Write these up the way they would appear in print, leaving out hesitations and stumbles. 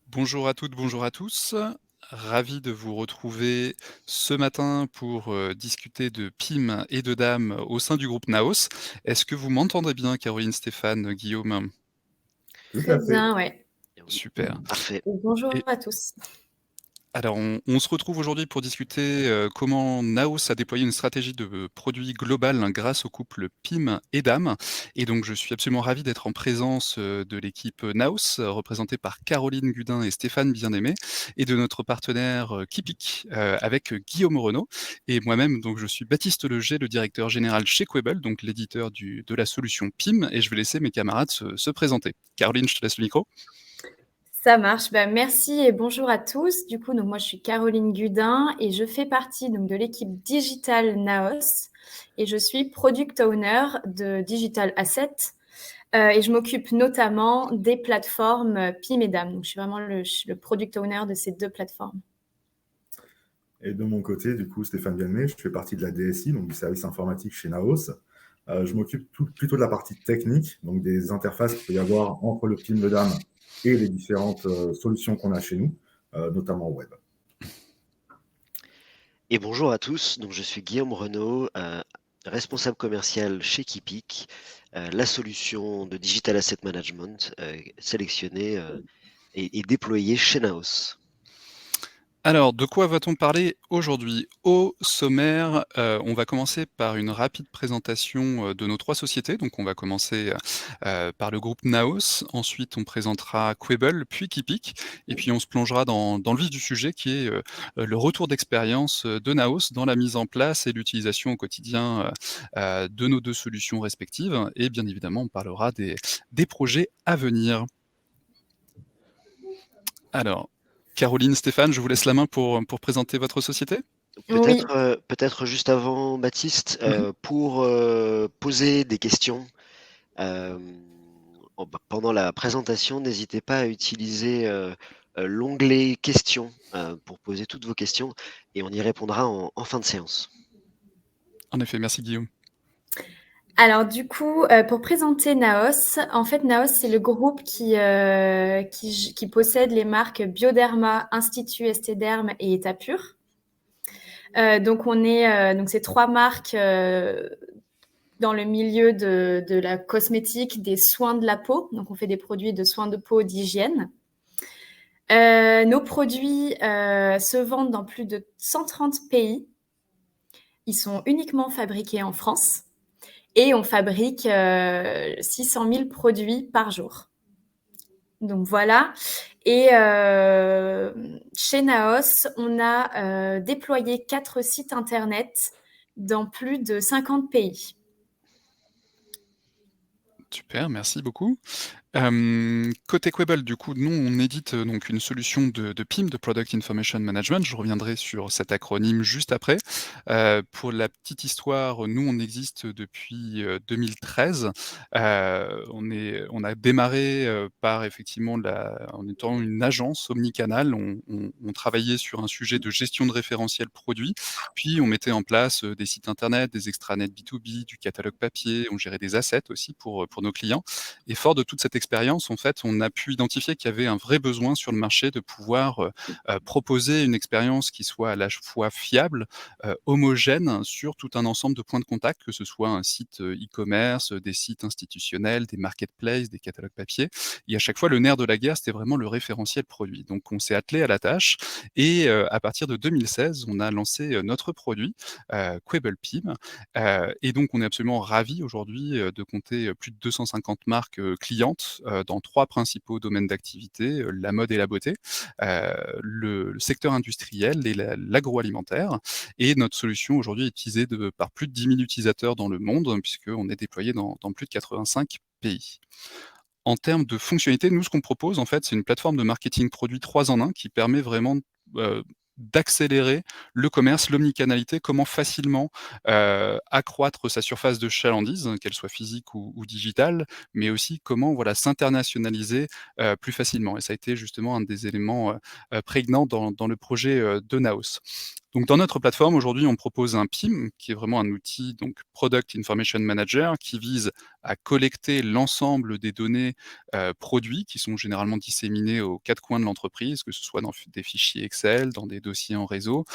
Bonjour à toutes, bonjour à tous. Ravi de vous retrouver ce matin pour discuter de PIM et de DAM au sein du groupe Naos. Est-ce que vous m'entendez bien, Caroline, Stéphane, Guillaume? Tout Très à fait. bien, ouais. Oui, Super. parfait. Et bonjour Et à tous. alors, on se retrouve aujourd'hui pour discuter comment Naos a déployé une stratégie de produit global grâce au couple PIM et DAM. Et donc, je suis absolument ravi d'être en présence de l'équipe Naos, représentée par Caroline Gudin et Stéphane Bien-Aimé, et de notre partenaire Kipik, avec Guillaume Renaud. Et moi-même, donc, je suis Baptiste Leger, le directeur général chez Quebel, donc l'éditeur de la solution PIM, et je vais laisser mes camarades se présenter. Caroline, je te laisse le micro. Ça marche. Merci et bonjour à tous. Du coup, moi, je suis Caroline Gudin et je fais partie de l'équipe Digital Naos et je suis Product Owner de Digital Asset. Et je m'occupe notamment des plateformes PIM et DAM. Donc, je suis vraiment le Product Owner de ces deux plateformes. Et de mon côté, du coup, Stéphane Bienmé, je fais partie de la DSI, donc du service informatique chez Naos. Je m'occupe plutôt de la partie technique, donc des interfaces qu'il peut y avoir entre le PIM, le DAM et les différentes solutions qu'on a chez nous, notamment web. Et bonjour à tous, donc je suis Guillaume Renaud, responsable commercial chez Kipik, la solution de Digital Asset Management sélectionnée et déployée chez Naos. Alors, de quoi va-t-on parler aujourd'hui? Au sommaire, on va commencer par une rapide présentation, de nos 3 sociétés. Donc on va commencer, par le groupe Naos. Ensuite, on présentera Quable, puis Kipik et puis on se plongera dans le vif du sujet qui est, le retour d'expérience, de Naos dans la mise en place et l'utilisation au quotidien, de nos 2 solutions respectives et bien évidemment, on parlera des projets à venir. Alors, Caroline, Stéphane, je vous laisse la main pour présenter votre société. Oui. Peut-être juste avant, Baptiste, Mmh. pour poser des questions pendant la présentation, n'hésitez pas à utiliser l'onglet questions pour poser toutes vos questions et on y répondra en fin de séance. En effet, merci Guillaume. Alors du coup, pour présenter Naos, en fait Naos c'est le groupe qui possède les marques Bioderma, Institut Esthederm et Etapur. Donc ces 3 marques dans le milieu de la cosmétique, des soins de la peau. Donc on fait des produits de soins de peau, d'hygiène. Nos produits se vendent dans plus de 130 pays. Ils sont uniquement fabriqués en France. Et on fabrique 600 000 produits par jour. Donc voilà. Et chez Naos, on a déployé 4 sites internet dans plus de 50 pays. Super, merci beaucoup. Côté Quable, du coup, nous, on édite donc une solution de PIM, de Product Information Management. Je reviendrai sur cet acronyme juste après. Pour la petite histoire, nous, on existe depuis 2013. On a démarré par effectivement en étant une agence omnicanal. On travaillait sur un sujet de gestion de référentiels produits, puis on mettait en place des sites internet, des extranets B2B, du catalogue papier, on gérait des assets aussi pour nos clients. Et fort de toute cette expérience, en fait, on a pu identifier qu'il y avait un vrai besoin sur le marché de pouvoir proposer une expérience qui soit à la fois fiable, homogène sur tout un ensemble de points de contact, que ce soit un site e-commerce, des sites institutionnels, des marketplaces, des catalogues papier. Et à chaque fois, le nerf de la guerre, c'était vraiment le référentiel produit. Donc, on s'est attelé à la tâche et à partir de 2016, on a lancé notre produit, Quable PIM. Et donc, on est absolument ravis aujourd'hui de compter plus de 250 marques clientes dans 3 principaux domaines d'activité, la mode et la beauté, le secteur industriel et l'agroalimentaire. Et notre solution aujourd'hui est utilisée par plus de 10 000 utilisateurs dans le monde, puisqu'on est déployé dans plus de 85 pays. En termes de fonctionnalités, nous, ce qu'on propose, en fait, c'est une plateforme de marketing produit 3 en 1 qui permet vraiment d'accélérer le commerce, l'omnicanalité, comment facilement accroître sa surface de chalandise, qu'elle soit physique ou digitale, mais aussi comment voilà, s'internationaliser plus facilement. Et ça a été justement un des éléments prégnants dans le projet de Naos. Donc dans notre plateforme, aujourd'hui, on propose un PIM, qui est vraiment un outil, donc Product Information Manager, qui vise à collecter l'ensemble des données produits qui sont généralement disséminés aux quatre coins de l'entreprise, que ce soit dans des fichiers Excel, dans des dossiers en réseau,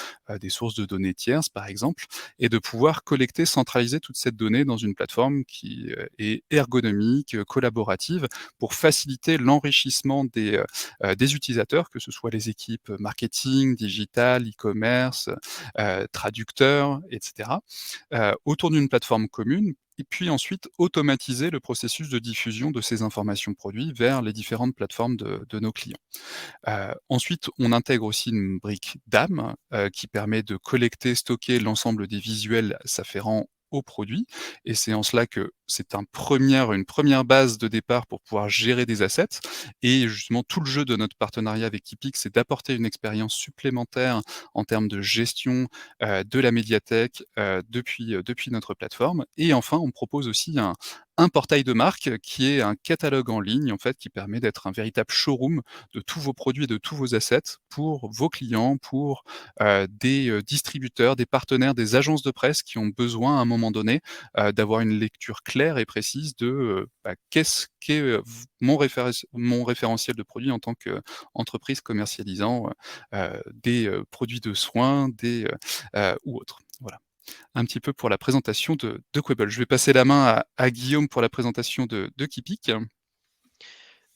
des sources de données tierces par exemple, et de pouvoir collecter, centraliser toute cette donnée dans une plateforme qui est ergonomique, collaborative, pour faciliter l'enrichissement des utilisateurs, que ce soit les équipes marketing, digital, e-commerce, traducteurs, etc., autour d'une plateforme commune, et puis ensuite automatiser le processus de diffusion de ces informations produits vers les différentes plateformes de nos clients. Ensuite, on intègre aussi une brique DAM, qui permet de collecter, stocker l'ensemble des visuels s'afférents au produit, et c'est en cela que c'est une première base de départ pour pouvoir gérer des assets, et justement tout le jeu de notre partenariat avec Keepic, c'est d'apporter une expérience supplémentaire en termes de gestion, de la médiathèque, depuis notre plateforme. Et enfin, on propose aussi un portail de marque qui est un catalogue en ligne, en fait, qui permet d'être un véritable showroom de tous vos produits, de tous vos assets pour vos clients, pour des distributeurs, des partenaires, des agences de presse qui ont besoin à un moment donné d'avoir une lecture claire et précise de qu'est-ce qu'est mon référentiel de produits en tant qu'entreprise commercialisant des produits de soins, ou autres. Voilà, un petit peu pour la présentation de Quable. Je vais passer la main à Guillaume pour la présentation de Keepic.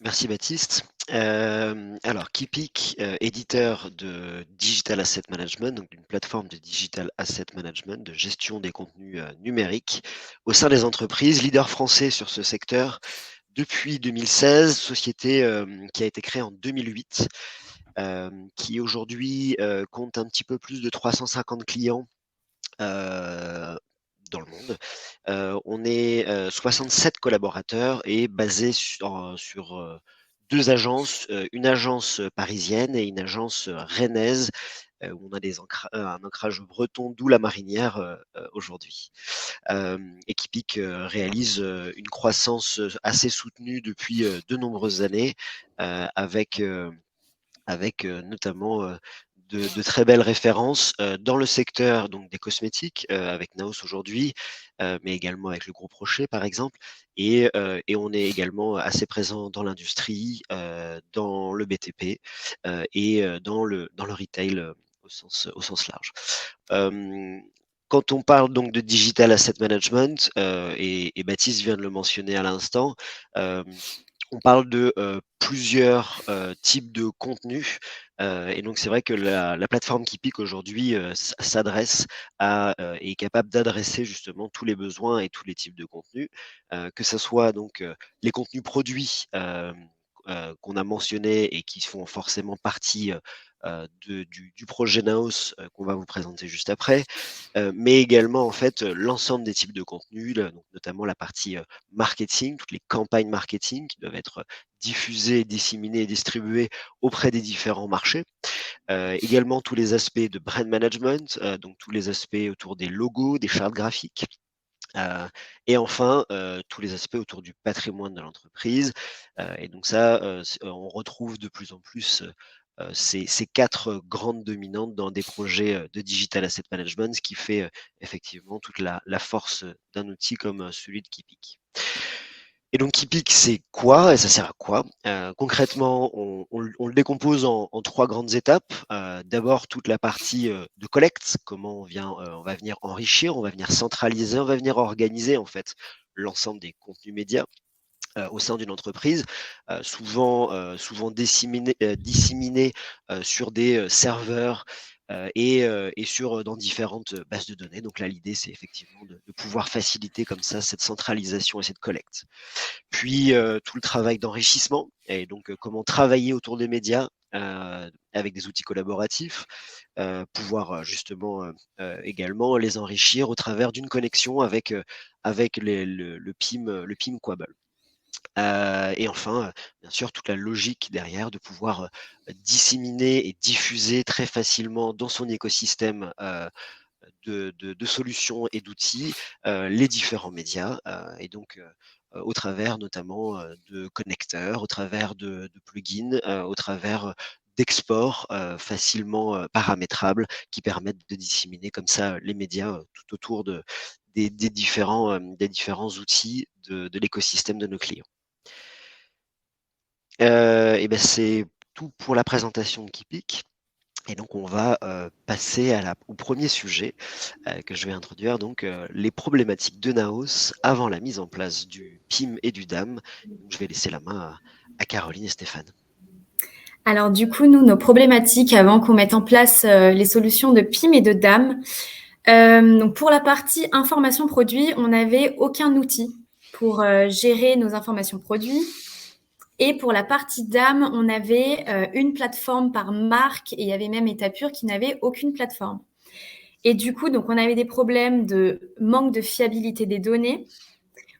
Merci Baptiste. Alors Keepic, éditeur de Digital Asset Management, donc d'une plateforme de Digital Asset Management, de gestion des contenus numériques au sein des entreprises, leader français sur ce secteur depuis 2016, société qui a été créée en 2008, qui aujourd'hui compte un petit peu plus de 350 clients dans le monde. On est 67 collaborateurs et basé sur 2 agences, une agence parisienne et une agence rennaise, où on a un ancrage breton, d'où la marinière aujourd'hui. Et Keepic réalise une croissance assez soutenue depuis de nombreuses années, avec notamment de très belles références dans le secteur donc des cosmétiques, avec Naos aujourd'hui, mais également avec le groupe Rocher par exemple, et on est également assez présent dans l'industrie, dans le BTP, et dans le retail au sens large. Quand on parle donc de digital asset management, et Baptiste vient de le mentionner à l'instant, on parle de plusieurs types de contenus, et donc c'est vrai que la plateforme Keepic aujourd'hui s'adresse à et est capable d'adresser justement tous les besoins et tous les types de contenus, que ce soit donc les contenus produits qu'on a mentionnés et qui font forcément partie du projet Naos qu'on va vous présenter juste après, mais également en fait l'ensemble des types de contenus, donc notamment la partie marketing, toutes les campagnes marketing qui doivent être diffusées, disséminées et distribuées auprès des différents marchés. Également tous les aspects de brand management, donc tous les aspects autour des logos, des chartes graphiques. Et enfin, tous les aspects autour du patrimoine de l'entreprise. Et donc ça, on retrouve de plus en plus ces 4 grandes dominantes dans des projets de digital asset management, ce qui fait effectivement toute la force d'un outil comme celui de Keepic. Et donc Keepic, c'est quoi et ça sert à quoi? Concrètement, on le décompose en 3 grandes étapes. D'abord, toute la partie de collecte, comment on va venir enrichir, on va venir centraliser, on va venir organiser en fait l'ensemble des contenus médias au sein d'une entreprise, souvent disséminés sur des serveurs dans différentes bases de données. Donc là, l'idée, c'est effectivement de pouvoir faciliter comme ça cette centralisation et cette collecte. Puis tout le travail d'enrichissement et donc comment travailler autour des médias avec des outils collaboratifs, pouvoir justement également les enrichir au travers d'une connexion avec le PIM Quable. Et enfin, bien sûr, toute la logique derrière de pouvoir disséminer et diffuser très facilement dans son écosystème de solutions et d'outils les différents médias, et donc au travers notamment de connecteurs, au travers de plugins, au travers d'export facilement paramétrables qui permettent de disséminer comme ça les médias tout autour des différents outils de l'écosystème de nos clients. Et ben c'est tout pour la présentation de Kipik. Et donc on va passer au premier sujet que je vais introduire, donc les problématiques de Naos avant la mise en place du PIM et du DAM. Donc, je vais laisser la main à Caroline et Stéphane. Alors du coup, nous, nos problématiques avant qu'on mette en place les solutions de PIM et de DAM. Donc pour la partie information produit, on n'avait aucun outil pour gérer nos informations produits. Et pour la partie DAM, on avait une plateforme par marque et il y avait même Etapure qui n'avait aucune plateforme. Et du coup, donc on avait des problèmes de manque de fiabilité des données.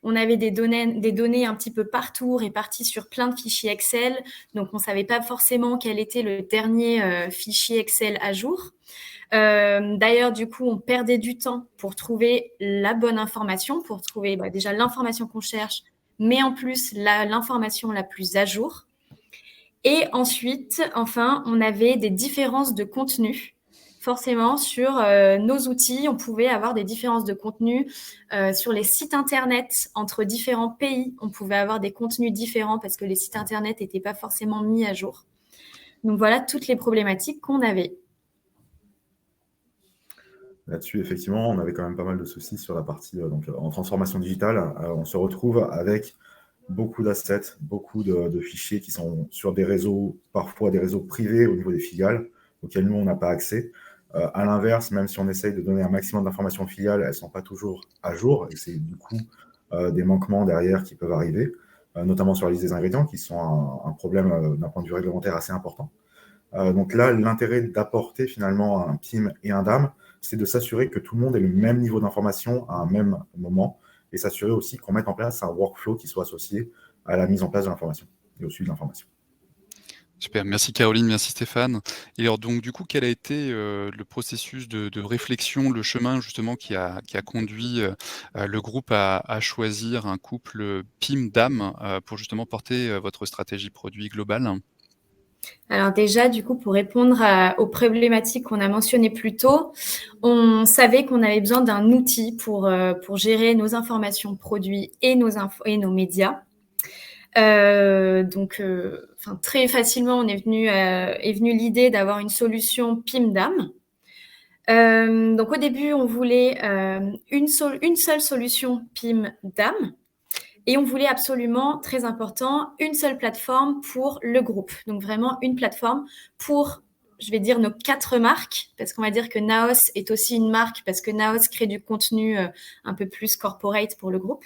On avait des données un petit peu partout, réparties sur plein de fichiers Excel. Donc, on ne savait pas forcément quel était le dernier fichier Excel à jour. D'ailleurs, du coup, on perdait du temps pour trouver la bonne information, pour trouver déjà l'information qu'on cherche, mais en plus, l'information la plus à jour. Et ensuite, enfin, on avait des différences de contenu. Forcément, sur nos outils, on pouvait avoir des différences de contenu. Sur les sites Internet, entre différents pays, on pouvait avoir des contenus différents parce que les sites Internet n'étaient pas forcément mis à jour. Donc, voilà toutes les problématiques qu'on avait. Là-dessus, effectivement, on avait quand même pas mal de soucis sur la partie en transformation digitale. On se retrouve avec beaucoup d'assets, beaucoup de fichiers qui sont sur des réseaux, parfois des réseaux privés au niveau des filiales, auxquels nous, on n'a pas accès. À l'inverse, même si on essaye de donner un maximum d'informations aux filiales, elles ne sont pas toujours à jour, et c'est du coup des manquements derrière qui peuvent arriver, notamment sur la liste des ingrédients, qui sont un problème d'un point de vue réglementaire assez important. Donc là, l'intérêt d'apporter finalement un PIM et un DAM, c'est de s'assurer que tout le monde ait le même niveau d'information à un même moment, et s'assurer aussi qu'on mette en place un workflow qui soit associé à la mise en place de l'information et au suivi de l'information. Super, merci Caroline, merci Stéphane. Et alors donc du coup, quel a été le processus de réflexion, le chemin justement qui a conduit le groupe à choisir un couple PIM-DAM pour justement porter votre stratégie produit globale? Alors déjà, du coup, pour répondre aux problématiques qu'on a mentionnées plus tôt, on savait qu'on avait besoin d'un outil pour gérer nos informations produits et nos médias. Donc, très facilement, est venue l'idée d'avoir une solution PIM-DAM. Donc, au début, on voulait une seule solution PIM-DAM. Et on voulait absolument, très important, une seule plateforme pour le groupe. Donc vraiment une plateforme pour, je vais dire, nos 4 marques, parce qu'on va dire que Naos est aussi une marque, parce que Naos crée du contenu un peu plus corporate pour le groupe.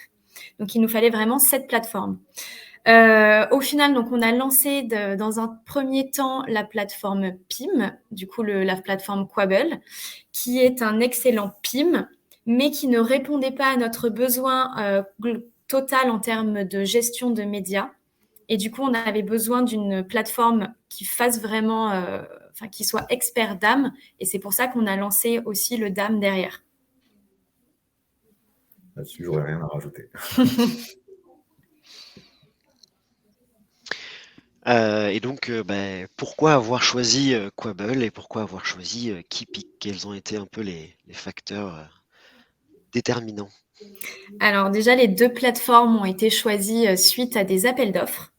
Donc il nous fallait vraiment cette plateforme. Au final, donc on a lancé dans un premier temps la plateforme PIM, du coup la plateforme Quabble, qui est un excellent PIM, mais qui ne répondait pas à notre besoin total en termes de gestion de médias. Et du coup, on avait besoin d'une plateforme qui fasse vraiment, qui soit expert DAM. Et c'est pour ça qu'on a lancé aussi le DAM derrière. Là-dessus, j'aurais rien à rajouter. Et donc, pourquoi avoir choisi Quabble et pourquoi avoir choisi Kipik? Quels ont été un peu les facteurs déterminants? Alors déjà, les 2 plateformes ont été choisies suite à des appels d'offres.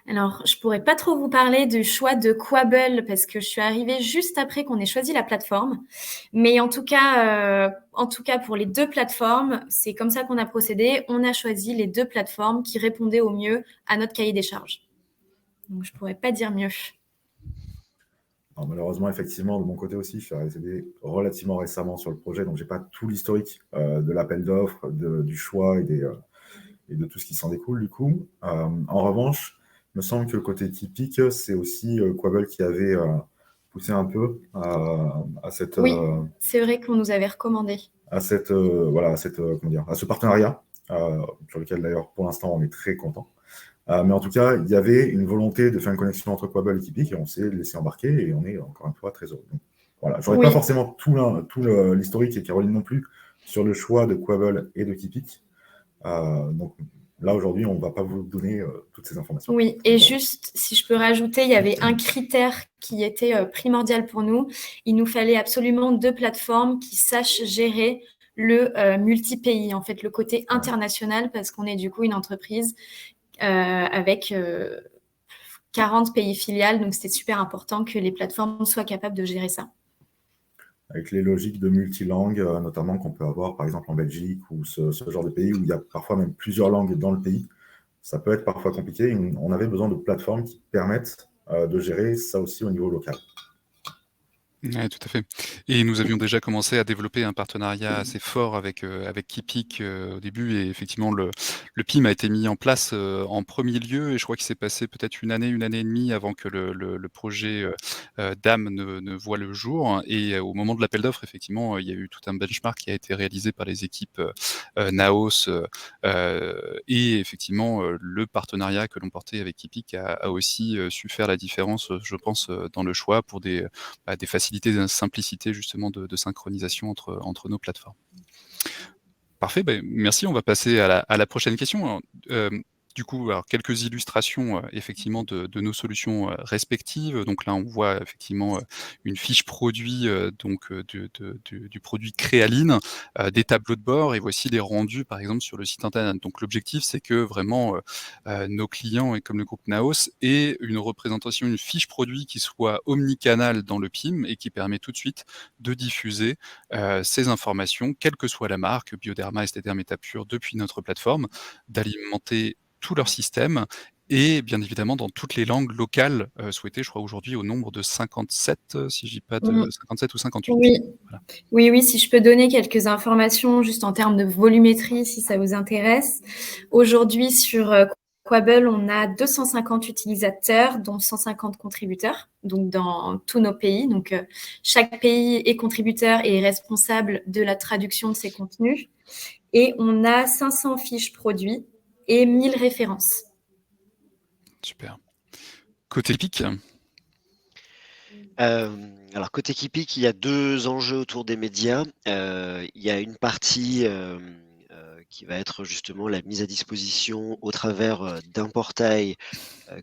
Alors, je pourrais pas trop vous parler du choix de Quabble parce que je suis arrivée juste après qu'on ait choisi la plateforme. Mais en tout cas, pour les 2 plateformes, c'est comme ça qu'on a procédé. On a choisi les 2 plateformes qui répondaient au mieux à notre cahier des charges. Donc, je pourrais pas dire mieux. Alors, malheureusement, effectivement, de mon côté aussi, je suis arrivé relativement récemment sur le projet, donc j'ai pas tout l'historique de l'appel d'offres, du choix et de tout ce qui s'en découle du coup. En revanche, il me semble que le côté typique, c'est aussi Quabble qui avait poussé un peu à cette... Oui, c'est vrai qu'on nous avait recommandé. À ce partenariat, sur lequel d'ailleurs pour l'instant on est très content. Mais en tout cas, il y avait une volonté de faire une connexion entre Quabble et Kipik et on s'est laissé embarquer et on est encore une fois très heureux. Donc, voilà, j'aurais pas forcément tout l'historique et Caroline non plus sur le choix de Quabble et de Kipik. Donc Là, aujourd'hui, on ne va pas vous donner toutes ces informations. Oui, et juste, si je peux rajouter, il y avait un critère qui était primordial pour nous. Il nous fallait absolument 2 plateformes qui sachent gérer le multi-pays, en fait, le côté international, parce qu'on est du coup une entreprise avec 40 pays filiales, donc c'était super important que les plateformes soient capables de gérer ça. Avec les logiques de multilangue, notamment qu'on peut avoir par exemple en Belgique ou ce genre de pays où il y a parfois même plusieurs langues dans le pays, ça peut être parfois compliqué. On avait besoin de plateformes qui permettent de gérer ça aussi au niveau local. Ouais, tout à fait. Et nous avions déjà commencé à développer un partenariat assez fort avec Kipik, au début et effectivement le PIM a été mis en place, en premier lieu et je crois qu'il s'est passé peut-être une année et demie avant que le projet, DAM ne voit le jour et au moment de l'appel d'offres, effectivement, il y a eu tout un benchmark qui a été réalisé par les équipes, Naos, et effectivement, le partenariat que l'on portait avec Kipik a aussi, su faire la différence, je pense, dans le choix pour des facilités, de simplicité justement de synchronisation entre nos plateformes. Parfait, merci. On va passer à la prochaine question. Alors, du coup, alors quelques illustrations, effectivement de nos solutions, respectives. Donc là, on voit effectivement, une fiche produit, donc, du produit Créaline, des tableaux de bord et voici les rendus, par exemple, sur le site internet. Donc l'objectif, c'est que vraiment, nos clients et comme le groupe Naos aient une représentation, une fiche produit qui soit omnicanal dans le PIM et qui permet tout de suite de diffuser, ces informations, quelle que soit la marque, Bioderma, Esthederm, Etapure, depuis notre plateforme, d'alimenter tout leur système et bien évidemment dans toutes les langues locales, souhaitées. Je crois aujourd'hui au nombre de 57, si je dis pas de 57 ou 58. Oui. Voilà. Oui, si je peux donner quelques informations juste en termes de volumétrie, si ça vous intéresse. Aujourd'hui, sur Quable, on a 250 utilisateurs, dont 150 contributeurs, donc dans tous nos pays. Donc, chaque pays est contributeur et est responsable de la traduction de ses contenus. Et on a 500 fiches produits et 1000 références. Super. Côté Kipik? Alors côté Kipik, il y a 2 enjeux autour des médias. Il y a une partie qui va être justement la mise à disposition au travers d'un portail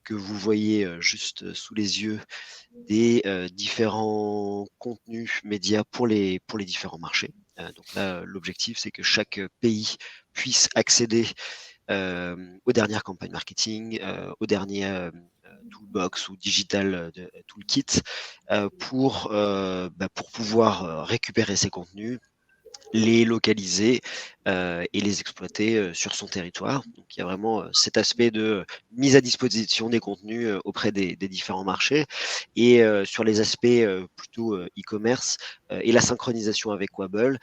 que vous voyez juste sous les yeux des différents contenus médias pour les différents marchés. Donc là, l'objectif, c'est que chaque pays puisse accéder aux dernières campagnes marketing, aux derniers toolbox ou digital toolkit pour pouvoir récupérer ces contenus, les localiser et les exploiter sur son territoire. Donc il y a vraiment cet aspect de mise à disposition des contenus auprès des différents marchés et sur les aspects plutôt e-commerce et la synchronisation avec Wabble.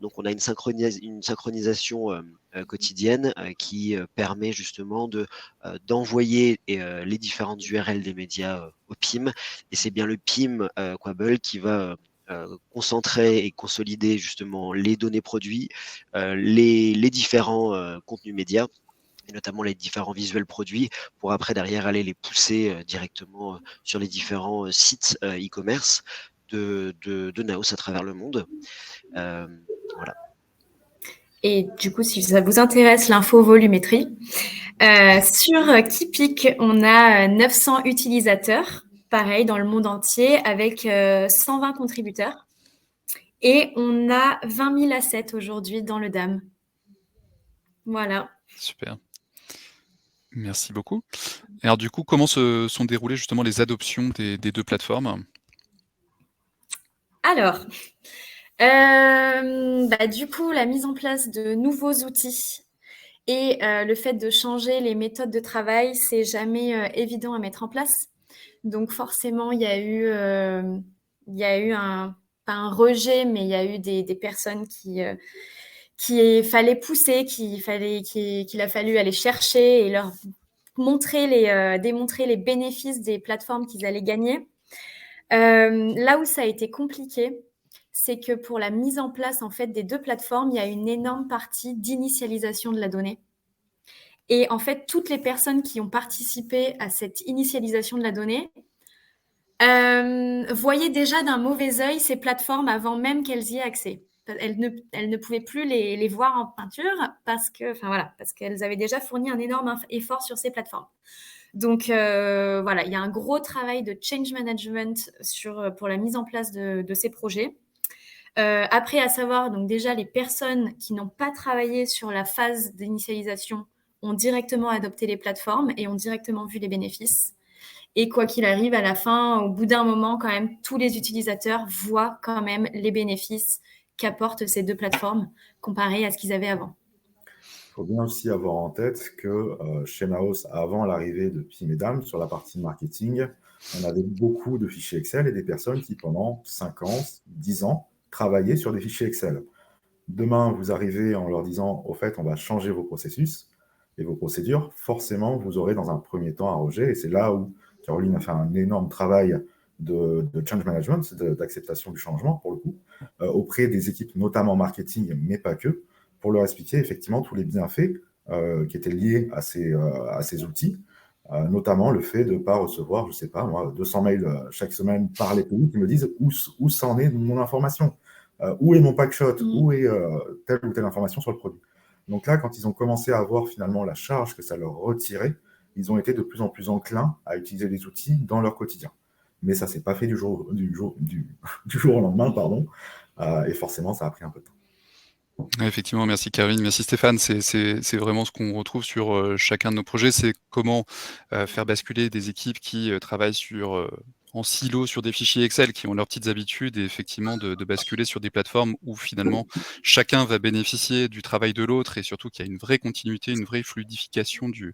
Donc on a une synchronisation quotidienne qui permet justement d'envoyer les différentes URL des médias au PIM et c'est bien le PIM Wabble qui va concentrer et consolider justement les données produits, les différents contenus médias et notamment les différents visuels produits pour après derrière aller les pousser directement sur les différents sites e-commerce de Naos à travers le monde. Voilà. Et du coup, si ça vous intéresse l'info volumétrie, sur Kipik, on a 900 utilisateurs, pareil, dans le monde entier, avec 120 contributeurs. Et on a 20 000 assets aujourd'hui dans le DAM. Voilà. Super. Merci beaucoup. Et alors du coup, comment se sont déroulées justement les adoptions des 2 plateformes? Alors, du coup, la mise en place de nouveaux outils et le fait de changer les méthodes de travail, c'est jamais évident à mettre en place. Donc forcément, il y a eu pas un rejet, mais il y a eu des personnes qu'il fallait pousser, qu'il a fallu aller chercher et leur démontrer les bénéfices des plateformes qu'ils allaient gagner. Là où ça a été compliqué, c'est que pour la mise en place en fait des 2 plateformes, il y a une énorme partie d'initialisation de la donnée. Et en fait, toutes les personnes qui ont participé à cette initialisation de la donnée voyaient déjà d'un mauvais œil ces plateformes avant même qu'elles y aient accès. elles ne pouvaient plus les voir en peinture parce qu'elles avaient déjà fourni un énorme effort sur ces plateformes. Donc voilà, il y a un gros travail de change management pour la mise en place de ces projets. Après, à savoir, donc déjà, les personnes qui n'ont pas travaillé sur la phase d'initialisation ont directement adopté les plateformes et ont directement vu les bénéfices. Et quoi qu'il arrive, à la fin, au bout d'un moment, quand même, tous les utilisateurs voient quand même les bénéfices qu'apportent ces deux plateformes comparés à ce qu'ils avaient avant. Il faut bien aussi avoir en tête que chez Naos, avant l'arrivée de Pim et Dam, sur la partie marketing, on avait beaucoup de fichiers Excel et des personnes qui, pendant 5 ans, 10 ans, travaillaient sur des fichiers Excel. Demain, vous arrivez en leur disant, au fait, on va changer vos processus et vos procédures. Forcément, vous aurez dans un premier temps un rejet. Et c'est là où Caroline a fait un énorme travail de change management, d'acceptation du changement, pour le coup, auprès des équipes, notamment marketing, mais pas que, pour leur expliquer effectivement tous les bienfaits qui étaient liés à ces outils, notamment le fait de ne pas recevoir, je ne sais pas, moi, 200 mails chaque semaine par les pays qui me disent où s'en est mon information, où est mon packshot, où est telle ou telle information sur le produit. Donc là, quand ils ont commencé à voir finalement la charge que ça leur retirait, ils ont été de plus en plus enclins à utiliser les outils dans leur quotidien. Mais ça ne s'est pas fait du jour au lendemain, pardon, et forcément, ça a pris un peu de temps. Effectivement, merci Caroline, merci Stéphane. C'est vraiment ce qu'on retrouve sur chacun de nos projets, c'est comment faire basculer des équipes qui travaillent en silo sur des fichiers Excel, qui ont leurs petites habitudes, et effectivement de basculer sur des plateformes où finalement chacun va bénéficier du travail de l'autre, et surtout qu'il y a une vraie continuité, une vraie fluidification du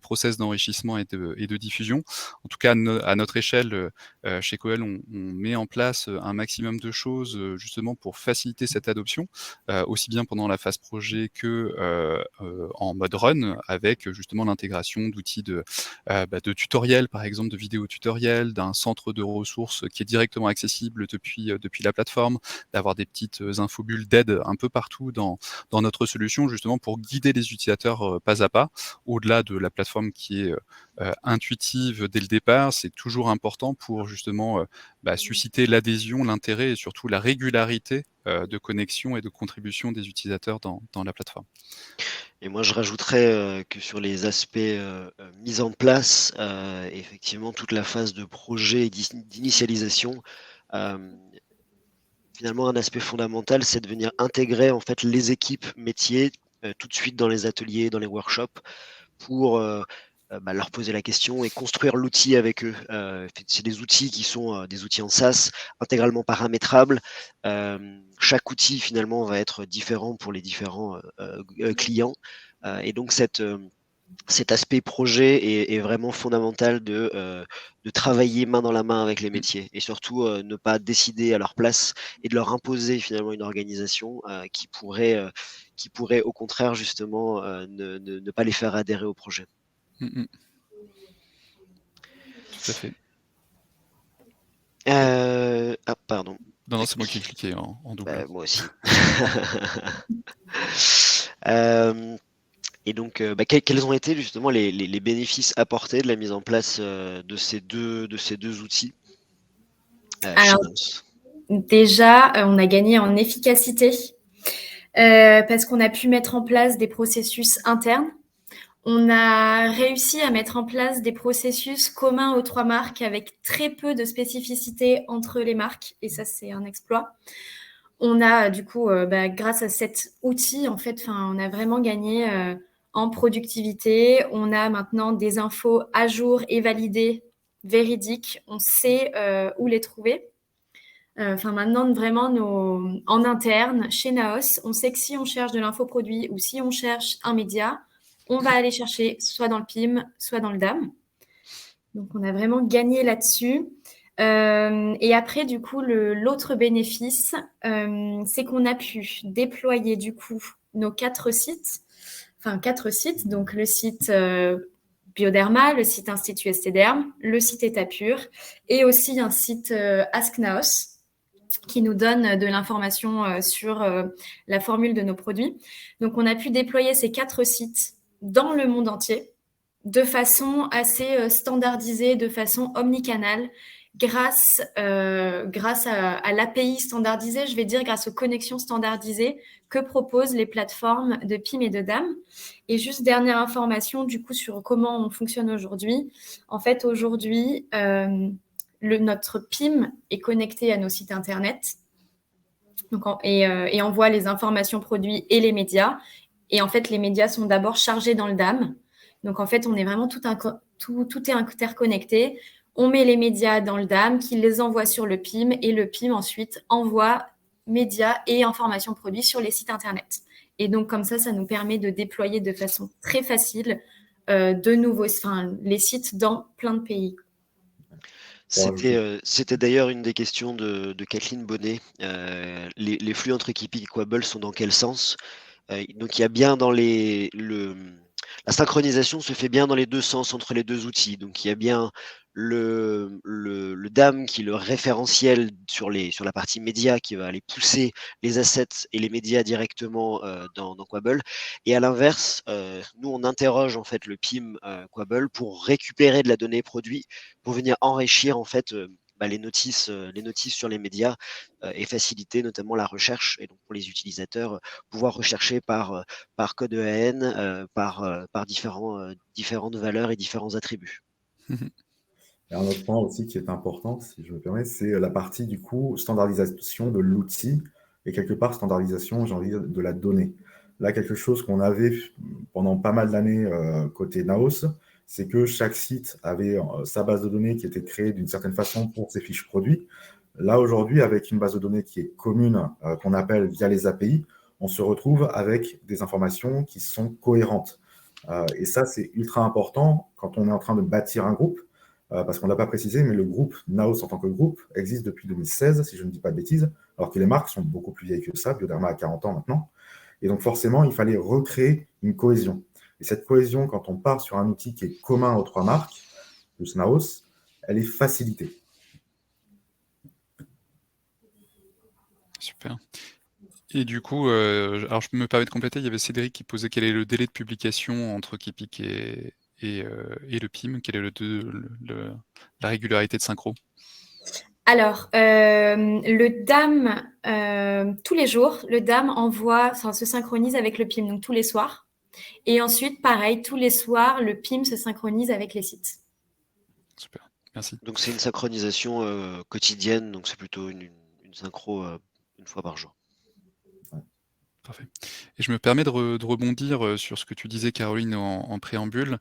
process d'enrichissement et de diffusion. En tout cas, à notre échelle, chez Coel, on met en place un maximum de choses justement pour faciliter cette adoption, aussi bien pendant la phase projet que en mode run, avec justement l'intégration d'outils de tutoriels, par exemple, de vidéos tutoriels, d'un centre de ressources qui est directement accessible depuis la plateforme, d'avoir des petites infobulles d'aide un peu partout dans notre solution, justement pour guider les utilisateurs pas à pas, au-delà de la plateforme qui est intuitive dès le départ. C'est toujours important pour justement susciter l'adhésion, l'intérêt et surtout la régularité de connexion et de contribution des utilisateurs dans la plateforme. Et moi, je rajouterais que sur les aspects mis en place, effectivement, toute la phase de projet et d'initialisation, finalement, un aspect fondamental, c'est de venir intégrer en fait les équipes métiers tout de suite dans les ateliers, dans les workshops, pour leur poser la question et construire l'outil avec eux. C'est des outils qui sont des outils en SaaS, intégralement paramétrables. Chaque outil, finalement, va être différent pour les différents clients. Et donc, cet aspect projet est vraiment fondamental de travailler main dans la main avec les métiers et surtout ne pas décider à leur place et de leur imposer finalement une organisation qui pourrait au contraire justement ne pas les faire adhérer au projet. Tout à fait. Pardon. Non, c'est moi qui ai cliqué en double. Moi aussi. Et donc, quels ont été justement les bénéfices apportés de la mise en place de ces deux outils Alors, déjà, on a gagné en efficacité parce qu'on a pu mettre en place des processus internes. On a réussi à mettre en place des processus communs aux 3 marques avec très peu de spécificité entre les marques, et ça, c'est un exploit. On a du coup, grâce à cet outil, en fait, on a vraiment gagné en productivité. On a maintenant des infos à jour et validées, véridiques. On sait où les trouver. Maintenant, vraiment, en interne, chez Naos, on sait que si on cherche de l'infoproduit ou si on cherche un média, on va aller chercher soit dans le PIM, soit dans le DAM. Donc, on a vraiment gagné là-dessus. Et après, du coup, l'autre bénéfice, c'est qu'on a pu déployer, du coup, nos 4 sites. Enfin, 4 sites. Donc, le site Bioderma, le site Institut STDerm, le site Étapure et aussi un site Ask Naos qui nous donne de l'information sur la formule de nos produits. Donc, on a pu déployer ces 4 sites dans le monde entier de façon assez standardisée, de façon omnicanale. grâce à l'API standardisée, je vais dire grâce aux connexions standardisées que proposent les plateformes de PIM et de DAM. Et juste dernière information du coup sur comment on fonctionne aujourd'hui. En fait, aujourd'hui, notre PIM est connecté à nos sites internet donc et envoie les informations produits et les médias. Et en fait, les médias sont d'abord chargés dans le DAM. Donc en fait, on est vraiment tout est interconnecté. On met les médias dans le DAM, qui les envoie sur le PIM, et le PIM ensuite envoie médias et informations produits sur les sites internet. Et donc comme ça nous permet de déployer de façon très facile les sites dans plein de pays. C'était d'ailleurs une des questions de Kathleen Bonnet. Les flux entre Kipik et Quabble sont dans quel sens? Donc il y a bien la synchronisation se fait bien dans les deux sens entre les deux outils. Donc il y a bien le DAM qui est le référentiel sur la partie média qui va aller pousser les assets et les médias directement dans Quabble. Et à l'inverse, nous on interroge en fait le PIM Quabble pour récupérer de la donnée produit pour venir enrichir en fait les notices sur les médias et faciliter notamment la recherche et donc pour les utilisateurs pouvoir rechercher par code EAN, par différentes valeurs et différents attributs. Et un autre point aussi qui est important, si je me permets, c'est la partie du coup standardisation de l'outil et quelque part standardisation, j'ai envie de dire, de la donnée. Là, quelque chose qu'on avait pendant pas mal d'années côté Naos, c'est que chaque site avait sa base de données qui était créée d'une certaine façon pour ses fiches produits. Là, aujourd'hui, avec une base de données qui est commune, qu'on appelle via les API, on se retrouve avec des informations qui sont cohérentes. Et ça, c'est ultra important quand on est en train de bâtir un groupe, parce qu'on ne l'a pas précisé, mais le groupe Naos en tant que groupe existe depuis 2016, si je ne dis pas de bêtises, alors que les marques sont beaucoup plus vieilles que ça, Bioderma a 40 ans maintenant. Et donc forcément, il fallait recréer une cohésion. Et cette cohésion, quand on part sur un outil qui est commun aux trois marques, plus Naos, elle est facilitée. Super. Et du coup, alors je me permets de compléter, il y avait Cédric qui posait quel est le délai de publication entre Kipik et le PIM? Quelle est la régularité de synchro? Alors, le DAM, tous les jours, le DAM se synchronise avec le PIM, donc tous les soirs. Et ensuite, pareil, tous les soirs, le PIM se synchronise avec les sites. Super, merci. Donc c'est une synchronisation quotidienne, donc c'est plutôt une synchro une fois par jour. Parfait. Et je me permets de rebondir sur ce que tu disais, Caroline, en préambule.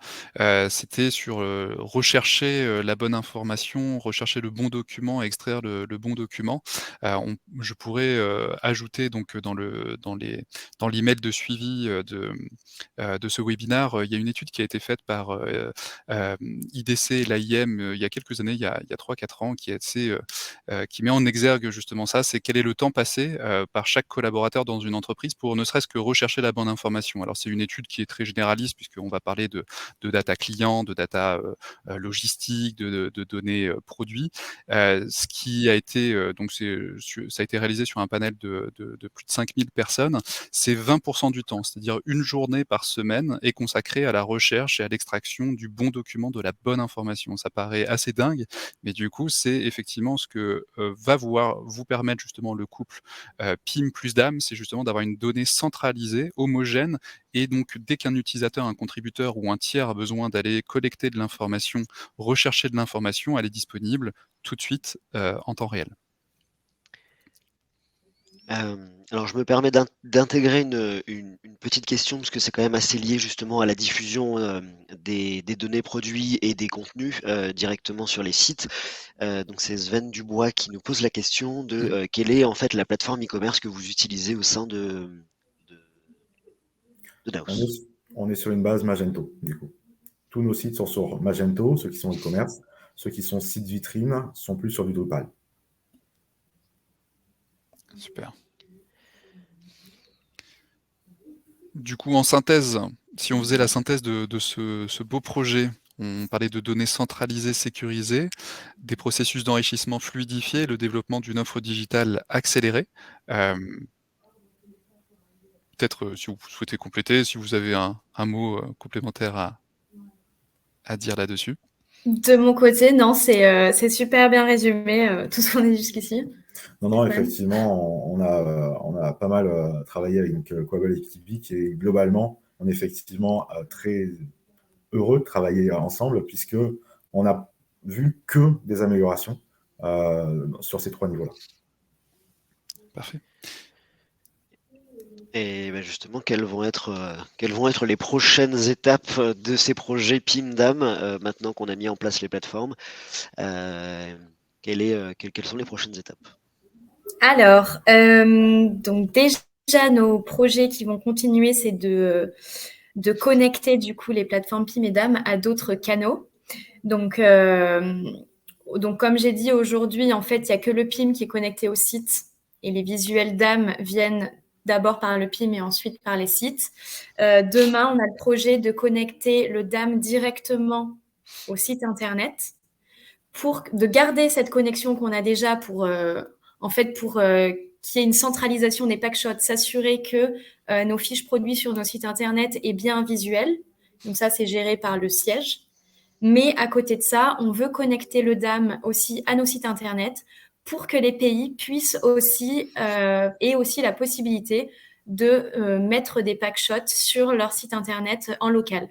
C'était sur rechercher la bonne information, rechercher le bon document, extraire le bon document. Je pourrais ajouter donc dans l'email de suivi de ce webinaire, il y a une étude qui a été faite par IDC et l'AIM il y a quelques années, il y a 3-4 ans, qui met en exergue justement ça, c'est quel est le temps passé par chaque collaborateur dans une entreprise pour ne serait-ce que rechercher la bonne information. Alors c'est une étude qui est très généraliste puisqu'on va parler de data client, de data logistique, de données produits. Ce qui a été donc ça a été réalisé sur un panel de plus de 5000 personnes. C'est 20% du temps, c'est-à-dire une journée par semaine est consacrée à la recherche et à l'extraction du bon document, de la bonne information. Ça paraît assez dingue, mais du coup c'est effectivement ce que va vous permettre justement le couple PIM plus DAM, c'est justement d'avoir une donnée centralisée, homogène, et donc dès qu'un utilisateur, un contributeur ou un tiers a besoin d'aller collecter de l'information, rechercher de l'information, elle est disponible tout de suite en temps réel. Alors je me permets d'intégrer une petite question parce que c'est quand même assez lié justement à la diffusion des données produits et des contenus directement sur les sites. Donc c'est Sven Dubois qui nous pose la question de quelle est en fait la plateforme e-commerce que vous utilisez au sein de Naos. On est sur une base Magento, du coup. Tous nos sites sont sur Magento, ceux qui sont e-commerce. Ceux qui sont sites vitrines sont plus sur du Drupal. Super. Du coup, en synthèse, si on faisait la synthèse de ce beau projet, on parlait de données centralisées, sécurisées, des processus d'enrichissement fluidifiés, le développement d'une offre digitale accélérée. Peut-être si vous souhaitez compléter, si vous avez un mot complémentaire à dire là-dessus. De mon côté, non, c'est super bien résumé, tout ce qu'on a dit jusqu'ici. Non, effectivement, on a pas mal travaillé avec Quabble et Kipik et globalement, on est effectivement très heureux de travailler ensemble puisque on n'a vu que des améliorations sur ces 3 niveaux-là. Parfait. Et ben justement, quelles vont être les prochaines étapes de ces projets PIM-DAM maintenant qu'on a mis en place les plateformes quelles sont les prochaines étapes? Alors, donc déjà, nos projets qui vont continuer, c'est de connecter du coup les plateformes PIM et DAM à d'autres canaux. Donc, comme j'ai dit aujourd'hui, en fait, il n'y a que le PIM qui est connecté au site et les visuels DAM viennent d'abord par le PIM et ensuite par les sites. Demain, on a le projet de connecter le DAM directement au site internet de garder cette connexion qu'on a déjà pour qu'il y ait une centralisation des packshots, s'assurer que nos fiches produits sur nos sites internet est bien visuel. Donc ça, c'est géré par le siège. Mais à côté de ça, on veut connecter le DAM aussi à nos sites internet pour que les pays puissent aussi aient aussi la possibilité de mettre des packshots sur leur site internet en local.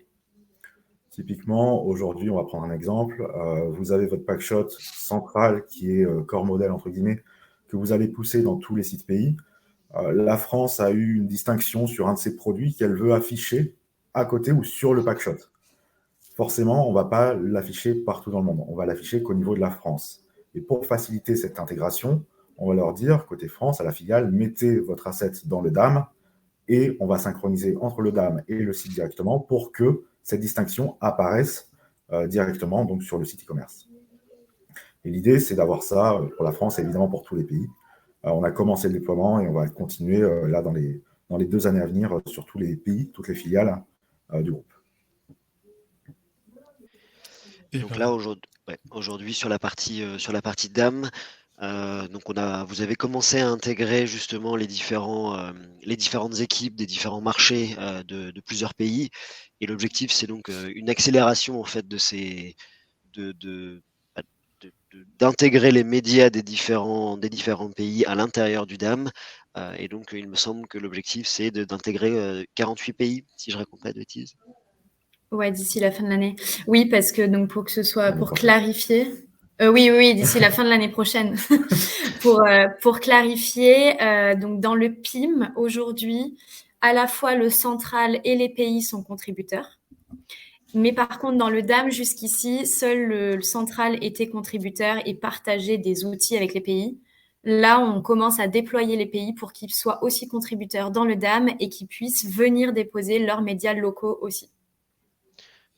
Typiquement, aujourd'hui, on va prendre un exemple. Vous avez votre packshot central qui est corps modèle, entre guillemets, que vous allez pousser dans tous les sites pays. La France a eu une distinction sur un de ses produits qu'elle veut afficher à côté ou sur le packshot. Forcément, on ne va pas l'afficher partout dans le monde. On va l'afficher qu'au niveau de la France. Et pour faciliter cette intégration, on va leur dire, côté France, à la filiale, mettez votre asset dans le DAM et on va synchroniser entre le DAM et le site directement pour que cette distinction apparaisse directement donc, sur le site e-commerce. Et l'idée, c'est d'avoir ça pour la France et évidemment pour tous les pays. On a commencé le déploiement et on va continuer là dans les 2 années à venir sur tous les pays, toutes les filiales du groupe. Donc là, aujourd'hui, sur la partie DAM, donc vous avez commencé à intégrer justement les différentes équipes des différents marchés de plusieurs pays. Et l'objectif, c'est donc une accélération en fait d'intégrer les médias des différents pays à l'intérieur du DAM. Et donc, il me semble que l'objectif, c'est d'intégrer 48 pays, si je ne raconte pas de bêtises. Ouais, d'ici la fin de l'année. Oui, parce que donc pour clarifier. Oui, d'ici la fin de l'année prochaine. pour clarifier, donc dans le PIM aujourd'hui, à la fois le central et les pays sont contributeurs. Mais par contre, dans le DAM, jusqu'ici, seul le central était contributeur et partageait des outils avec les pays. Là, on commence à déployer les pays pour qu'ils soient aussi contributeurs dans le DAM et qu'ils puissent venir déposer leurs médias locaux aussi.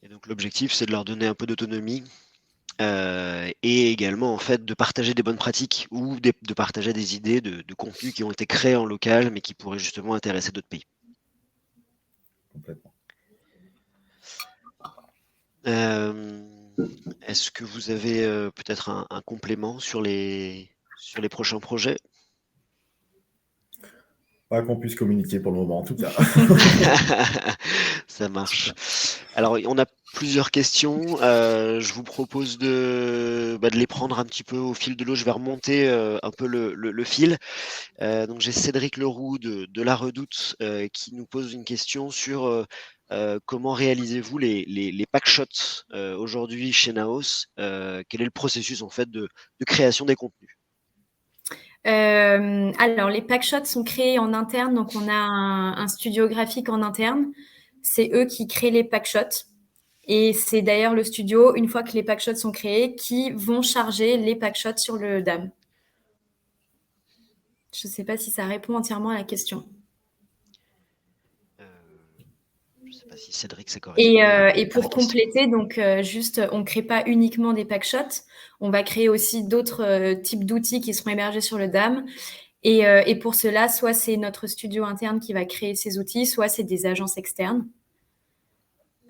Et donc l'objectif, c'est de leur donner un peu d'autonomie et également en fait de partager des bonnes pratiques ou de partager des idées de contenus qui ont été créés en local mais qui pourraient justement intéresser d'autres pays. Complètement. Est-ce que vous avez peut-être un complément sur les prochains projets? Pas qu'on puisse communiquer pour le moment, en tout cas. Ça marche. Alors, on a plusieurs questions. Je vous propose de les prendre un petit peu au fil de l'eau. Je vais remonter un peu le fil. Donc, j'ai Cédric Leroux de La Redoute qui nous pose une question sur comment réalisez-vous les packshots aujourd'hui chez Naos? Quel est le processus en fait de création des contenus? Alors, les packshots sont créés en interne, donc on a un studio graphique en interne. C'est eux qui créent les packshots. Et c'est d'ailleurs le studio, une fois que les packshots sont créés, qui vont charger les packshots sur le DAM. Je ne sais pas si ça répond entièrement à la question. Je ne sais pas si Cédric, c'est correct. Et pour compléter, donc juste, on ne crée pas uniquement des packshots, on va créer aussi d'autres types d'outils qui seront hébergés sur le DAM. Et pour cela, soit c'est notre studio interne qui va créer ces outils, soit c'est des agences externes.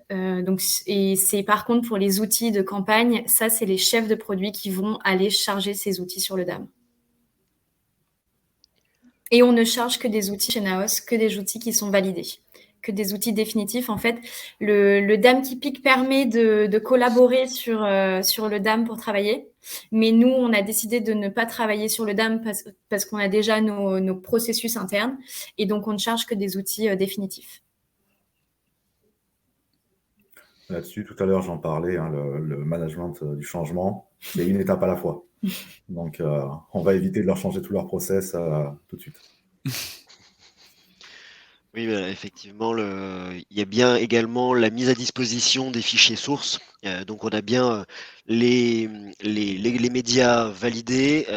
Et c'est par contre pour les outils de campagne, ça c'est les chefs de produits qui vont aller charger ces outils sur le DAM. Et on ne charge que des outils chez Naos, que des outils qui sont validés, que des outils définitifs. En fait, le DAM Keepic permet de collaborer sur le DAM pour travailler. Mais nous, on a décidé de ne pas travailler sur le DAM parce qu'on a déjà nos processus internes. Et donc, on ne charge que des outils définitifs. Là-dessus, tout à l'heure, j'en parlais, hein, le management du changement, c'est une étape à la fois. Donc, on va éviter de leur changer tout leur process tout de suite. Oui, effectivement, il y a bien également la mise à disposition des fichiers sources. Donc, on a bien les médias validés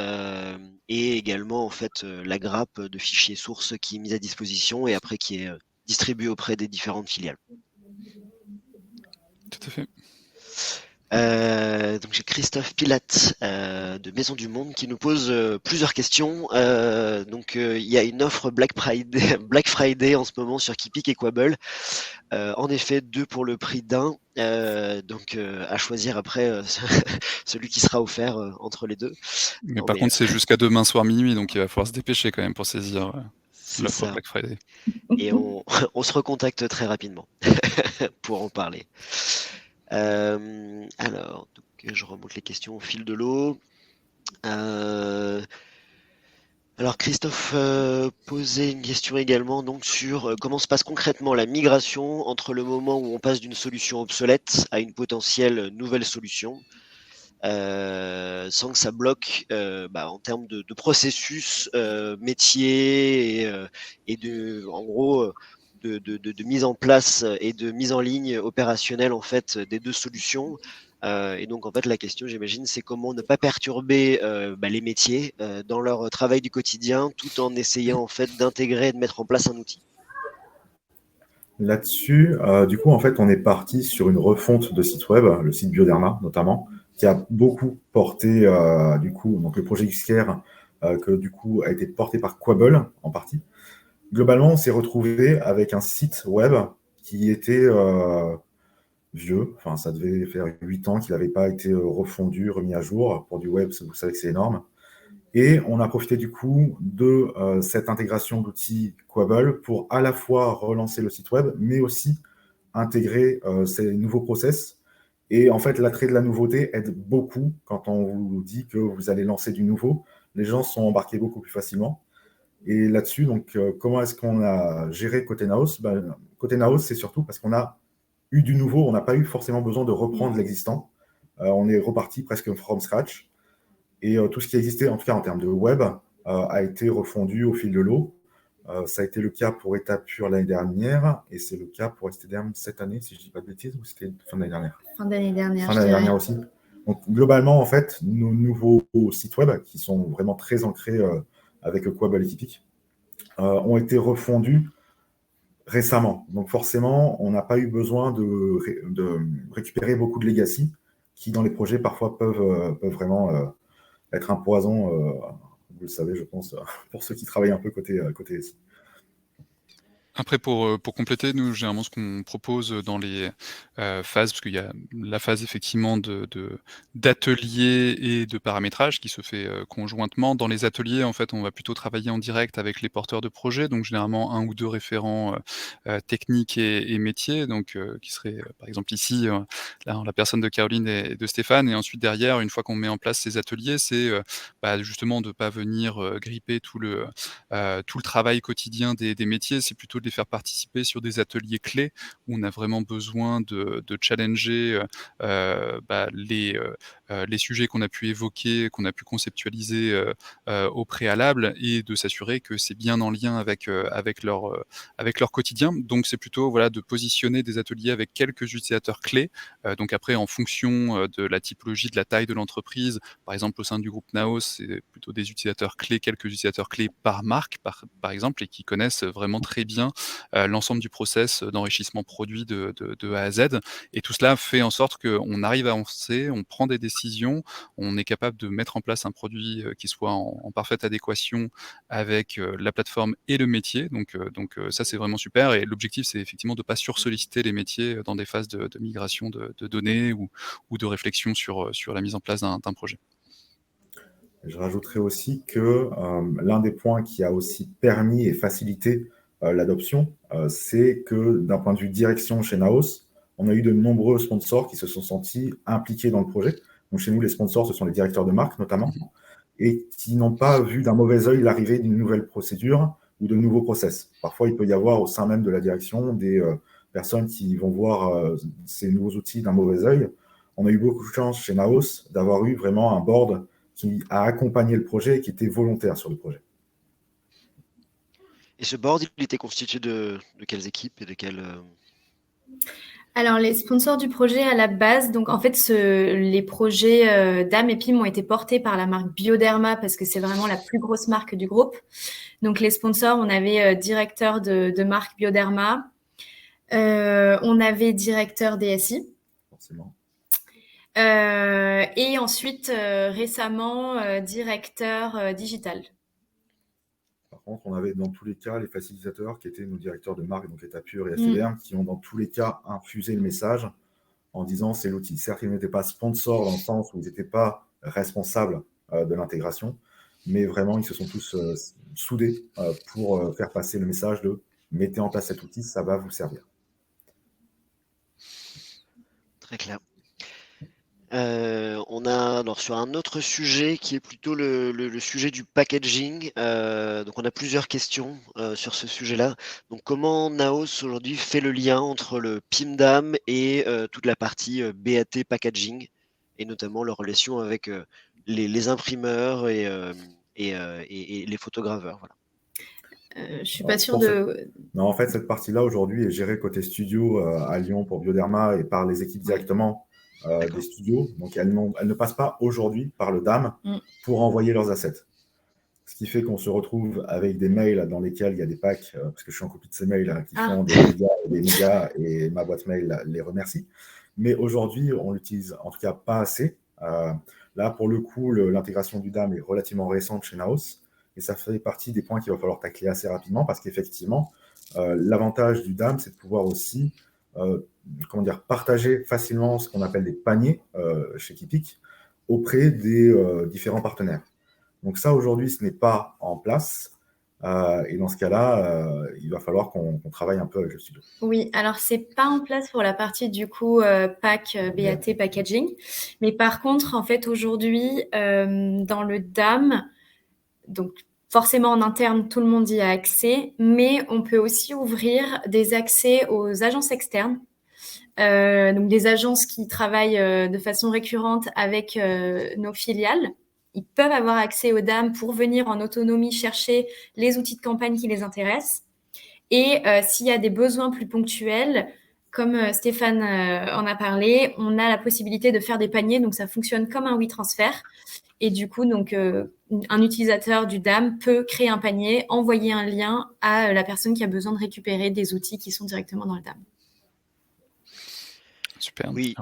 et également en fait la grappe de fichiers sources qui est mise à disposition et après qui est distribuée auprès des différentes filiales. Tout à fait. Donc j'ai Christophe Pilate de Maison du Monde qui nous pose plusieurs questions. Donc il y a une offre Black Friday en ce moment sur Keepic et Quabble. En effet, 2 pour le prix d'un. Donc à choisir après celui qui sera offert entre les deux. Mais par contre, c'est jusqu'à demain soir minuit, donc il va falloir se dépêcher quand même pour saisir l'offre Black Friday. Et on se recontacte très rapidement pour en parler. Alors, donc, je remonte les questions au fil de l'eau. Alors Christophe posait une question également donc sur comment se passe concrètement la migration entre le moment où on passe d'une solution obsolète à une potentielle nouvelle solution, sans que ça bloque en termes de processus métier et de, en gros, de mise en place et de mise en ligne opérationnelle en fait des deux solutions. Et donc en fait la question, j'imagine, c'est comment ne pas perturber les métiers dans leur travail du quotidien, tout en essayant en fait d'intégrer et de mettre en place un outil. Là-dessus, du coup, en fait, on est parti sur une refonte de site web, le site Bioderma notamment, qui a beaucoup porté, du coup, donc le projet XCare, que du coup a été porté par Quabble en partie. Globalement, on s'est retrouvé avec un site web qui était vieux. Enfin, ça devait faire 8 ans qu'il n'avait pas été refondu, remis à jour. Pour du web, vous savez que c'est énorme. Et on a profité du coup de cette intégration d'outils Quabble pour à la fois relancer le site web, mais aussi intégrer ces nouveaux process. Et en fait, l'attrait de la nouveauté aide beaucoup quand on vous dit que vous allez lancer du nouveau. Les gens sont embarqués beaucoup plus facilement. Et là-dessus, donc, comment est-ce qu'on a géré côté Naos? Côté Naos, c'est surtout parce qu'on a eu du nouveau, on n'a pas eu forcément besoin de reprendre l'existant. On est reparti presque from scratch. Et tout ce qui existait, en tout cas en termes de web, a été refondu au fil de l'eau. Ça a été le cas pour Etapure l'année dernière, et c'est le cas pour STDM cette année, si je ne dis pas de bêtises, ou c'était fin d'année dernière? Fin d'année dernière. Fin d'année dernière aussi. Donc, globalement, en fait, nos nouveaux sites web, qui sont vraiment très ancrés avec Quabble et Keepic, ont été refondus récemment. Donc forcément, on n'a pas eu besoin de récupérer beaucoup de legacy qui, dans les projets, parfois peuvent vraiment être un poison, vous le savez, je pense, pour ceux qui travaillent un peu côté SI. Après, pour compléter, nous, généralement, ce qu'on propose dans les phases, parce qu'il y a la phase effectivement d'atelier et de paramétrage qui se fait conjointement. Dans les ateliers, en fait, on va plutôt travailler en direct avec les porteurs de projets, donc généralement 1 ou 2 référents techniques et métiers, donc qui seraient, par exemple ici, la personne de Caroline et de Stéphane. Et ensuite derrière, une fois qu'on met en place ces ateliers, c'est justement de ne pas venir gripper tout le travail quotidien des métiers. C'est plutôt de les faire participer sur des ateliers clés où on a vraiment besoin de challenger les sujets qu'on a pu évoquer, qu'on a pu conceptualiser au préalable, et de s'assurer que c'est bien en lien avec leur quotidien. Donc c'est plutôt de positionner des ateliers avec quelques utilisateurs clés. Donc après, en fonction de la typologie, de la taille de l'entreprise, par exemple au sein du groupe Naos, c'est plutôt des utilisateurs clés, quelques utilisateurs clés par marque, par exemple, et qui connaissent vraiment très bien l'ensemble du process d'enrichissement produit de A à Z. Et tout cela fait en sorte qu'on arrive à avancer, on prend des décisions, on est capable de mettre en place un produit qui soit en parfaite adéquation avec la plateforme et le métier. Donc ça, c'est vraiment super. Et l'objectif, c'est effectivement de ne pas sursolliciter les métiers dans des phases de migration de données ou de réflexion sur la mise en place d'un projet. Je rajouterais aussi que l'un des points qui a aussi permis et facilité l'adoption, c'est que d'un point de vue direction chez Naos, on a eu de nombreux sponsors qui se sont sentis impliqués dans le projet. Donc chez nous, les sponsors, ce sont les directeurs de marque notamment, et qui n'ont pas vu d'un mauvais œil l'arrivée d'une nouvelle procédure ou de nouveaux process. Parfois, il peut y avoir au sein même de la direction des personnes qui vont voir ces nouveaux outils d'un mauvais œil. On a eu beaucoup de chance chez Naos d'avoir eu vraiment un board qui a accompagné le projet et qui était volontaire sur le projet. Et ce board, il était constitué de quelles équipes et de quelles... Alors, les sponsors du projet à la base, donc en fait, les projets DAM et PIM ont été portés par la marque Bioderma parce que c'est vraiment la plus grosse marque du groupe. Donc, les sponsors, on avait directeur de marque Bioderma, on avait directeur DSI. Forcément. Et ensuite, récemment, directeur digital. Par contre, on avait dans tous les cas les facilitateurs qui étaient nos directeurs de marque, donc Etapure et STVM, qui ont dans tous les cas infusé le message en disant c'est l'outil. Certes, ils n'étaient pas sponsors dans le sens où ils n'étaient pas responsables de l'intégration, mais vraiment, ils se sont tous soudés pour faire passer le message de mettez en place cet outil, ça va vous servir. Très clair. On a alors sur un autre sujet qui est plutôt le sujet du packaging. Donc on a plusieurs questions sur ce sujet-là. Donc comment Naos aujourd'hui fait le lien entre le PIM-DAM et toute la partie BAT packaging et notamment leur relation avec les imprimeurs et les photograveurs. Voilà. Je suis pas sûre de... Non, en fait, cette partie-là aujourd'hui est gérée côté studio à Lyon pour Bioderma et par les équipes directement des studios. Donc, elles ne passent pas aujourd'hui par le DAM pour envoyer leurs assets. Ce qui fait qu'on se retrouve avec des mails dans lesquels il y a des packs, parce que je suis en copie de ces mails qui font des mégas et ma boîte mail les remercie. Mais aujourd'hui, on l'utilise en tout cas pas assez. Là, pour le coup, l'intégration du DAM est relativement récente chez Naos. Et ça fait partie des points qu'il va falloir tacler assez rapidement parce qu'effectivement, l'avantage du DAM, c'est de pouvoir aussi partager facilement ce qu'on appelle des paniers chez Kipik auprès des différents partenaires. Donc ça, aujourd'hui, ce n'est pas en place. Et dans ce cas-là, il va falloir qu'on travaille un peu avec le studio. Oui, alors c'est pas en place pour la partie du coup pack BAT packaging. Mais par contre, en fait, aujourd'hui, dans le DAM, donc forcément en interne, tout le monde y a accès, mais on peut aussi ouvrir des accès aux agences externes. Donc des agences qui travaillent de façon récurrente avec nos filiales. Ils peuvent avoir accès au DAM pour venir en autonomie chercher les outils de campagne qui les intéressent. Et s'il y a des besoins plus ponctuels, comme Stéphane en a parlé, on a la possibilité de faire des paniers. Donc, ça fonctionne comme un WeTransfer. Et du coup, donc, un utilisateur du DAM peut créer un panier, envoyer un lien à la personne qui a besoin de récupérer des outils qui sont directement dans le DAM. Super. Oui.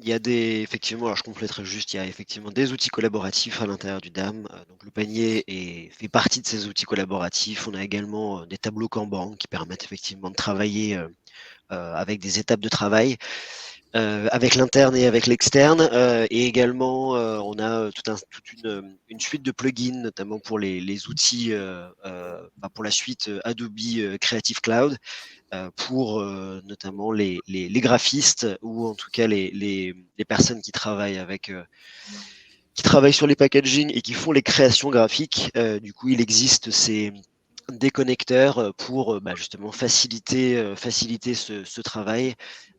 Il y a effectivement, alors je compléterai juste, il y a effectivement des outils collaboratifs à l'intérieur du DAM. Donc le panier fait partie de ces outils collaboratifs. On a également des tableaux Kanban qui permettent effectivement de travailler avec des étapes de travail, avec l'interne et avec l'externe. Et également, on a toute une suite de plugins, notamment pour les outils, pour la suite Adobe Creative Cloud. Pour notamment les graphistes ou en tout cas les personnes qui travaillent sur les packaging et qui font les créations graphiques. Du coup, il existe des connecteurs pour justement faciliter ce travail.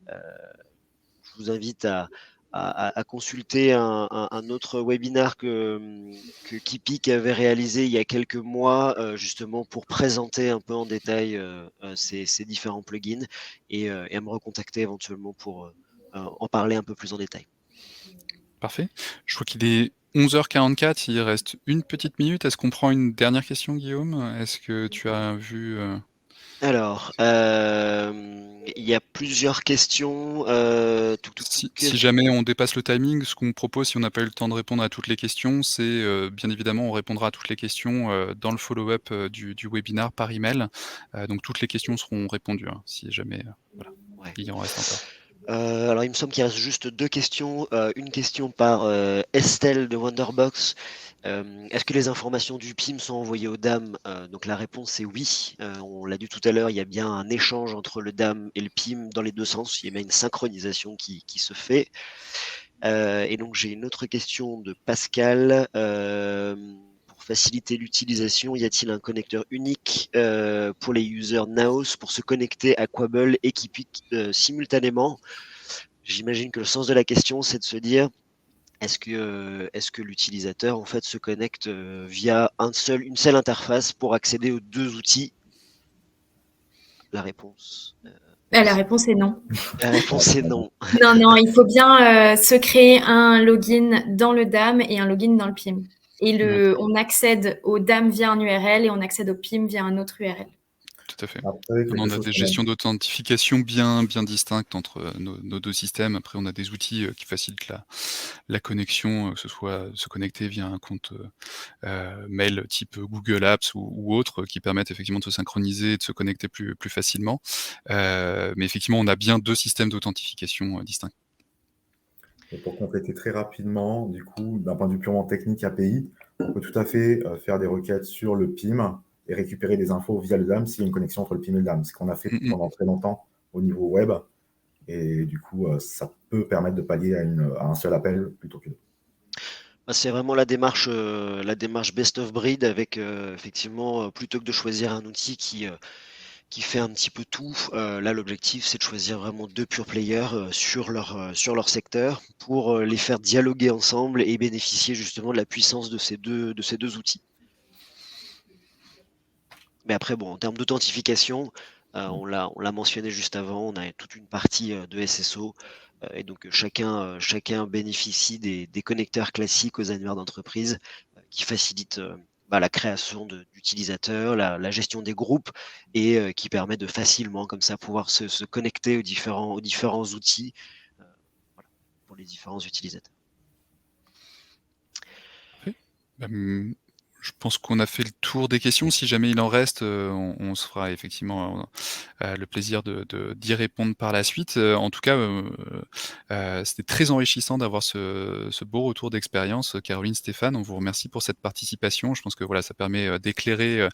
Je vous invite à consulter un autre webinaire que Kipik avait réalisé il y a quelques mois, justement pour présenter un peu en détail ces différents plugins et à me recontacter éventuellement pour en parler un peu plus en détail. Parfait. Je crois qu'il est 11h44, il reste une petite minute. Est-ce qu'on prend une dernière question, Guillaume? Est-ce que tu as vu... Alors, il y a plusieurs questions. Si jamais on dépasse le timing, ce qu'on propose, si on n'a pas eu le temps de répondre à toutes les questions, c'est bien évidemment, on répondra à toutes les questions dans le follow-up du webinaire par email. Donc toutes les questions seront répondues, hein, si jamais il en reste encore. Alors, il me semble qu'il reste juste deux questions. Une question par Estelle de Wonderbox Est-ce que les informations du PIM sont envoyées au DAM? Donc la réponse est oui. On l'a dit tout à l'heure, il y a bien un échange entre le DAM et le PIM dans les deux sens. Il y a bien une synchronisation qui se fait. Et donc j'ai une autre question de Pascal. Pour faciliter l'utilisation, y a-t-il un connecteur unique pour les users Naos pour se connecter à Quable et Kipik simultanément? J'imagine que le sens de la question, c'est de se dire, est-ce que l'utilisateur en fait se connecte via une seule interface pour accéder aux deux outils? La réponse La réponse est non. La réponse est non. Non, il faut bien se créer un login dans le DAM et un login dans le PIM. Et on accède au DAM via un URL et on accède au PIM via un autre URL. Tout à fait. Après, quelque On a chose des qu'on a- gestions d'authentification bien distinctes entre nos deux systèmes. Après, on a des outils qui facilitent la connexion, que ce soit se connecter via un compte mail type Google Apps ou autre, qui permettent effectivement de se synchroniser et de se connecter plus facilement. Mais effectivement, on a bien deux systèmes d'authentification distincts. Et pour compléter très rapidement, du coup, d'un point de vue purement technique API, on peut tout à fait faire des requêtes sur le PIM et récupérer des infos via le DAM s'il y a une connexion entre le PIM et le DAM. Ce qu'on a fait pendant très longtemps au niveau web. Et du coup, ça peut permettre de pallier à un seul appel plutôt que deux. C'est vraiment la démarche best of breed avec effectivement, plutôt que de choisir un outil qui fait un petit peu tout, là l'objectif c'est de choisir vraiment deux pure players sur leur secteur pour les faire dialoguer ensemble et bénéficier justement de la puissance de ces deux outils. Mais après, bon, en termes d'authentification, on l'a mentionné juste avant, on a toute une partie de SSO, et donc chacun bénéficie des connecteurs classiques aux annuaires d'entreprise qui facilitent la création d'utilisateurs, la gestion des groupes et qui permet de facilement comme ça pouvoir se connecter aux différents outils voilà, pour les différents utilisateurs. Je pense qu'on a fait le tour des questions. Si jamais il en reste, on se fera effectivement le plaisir d'y répondre par la suite. En tout cas, c'était très enrichissant d'avoir ce beau retour d'expérience. Caroline, Stéphane, on vous remercie pour cette participation. Je pense que voilà, ça permet d'éclairer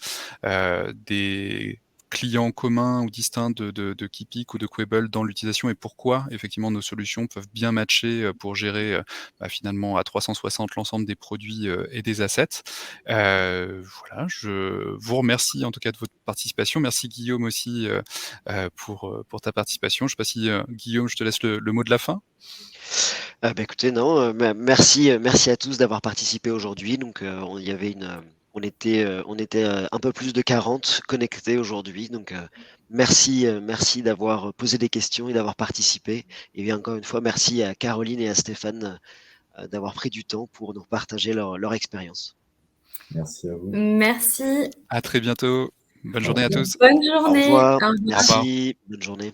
des clients communs ou distincts de Kipik ou de Quable dans l'utilisation et pourquoi effectivement nos solutions peuvent bien matcher pour gérer finalement à 360 l'ensemble des produits et des assets. Voilà, je vous remercie en tout cas de votre participation. Merci Guillaume aussi pour ta participation. Je ne sais pas si Guillaume, je te laisse le mot de la fin. Écoutez, non, merci à tous d'avoir participé aujourd'hui. Donc, on était un peu plus de 40 connectés aujourd'hui. Donc, merci d'avoir posé des questions et d'avoir participé. Et bien, encore une fois, merci à Caroline et à Stéphane d'avoir pris du temps pour nous partager leur expérience. Merci à vous. Merci. À très bientôt. Bonne journée à tous. Bonne journée. Au revoir. Au revoir. Merci. Bonne journée.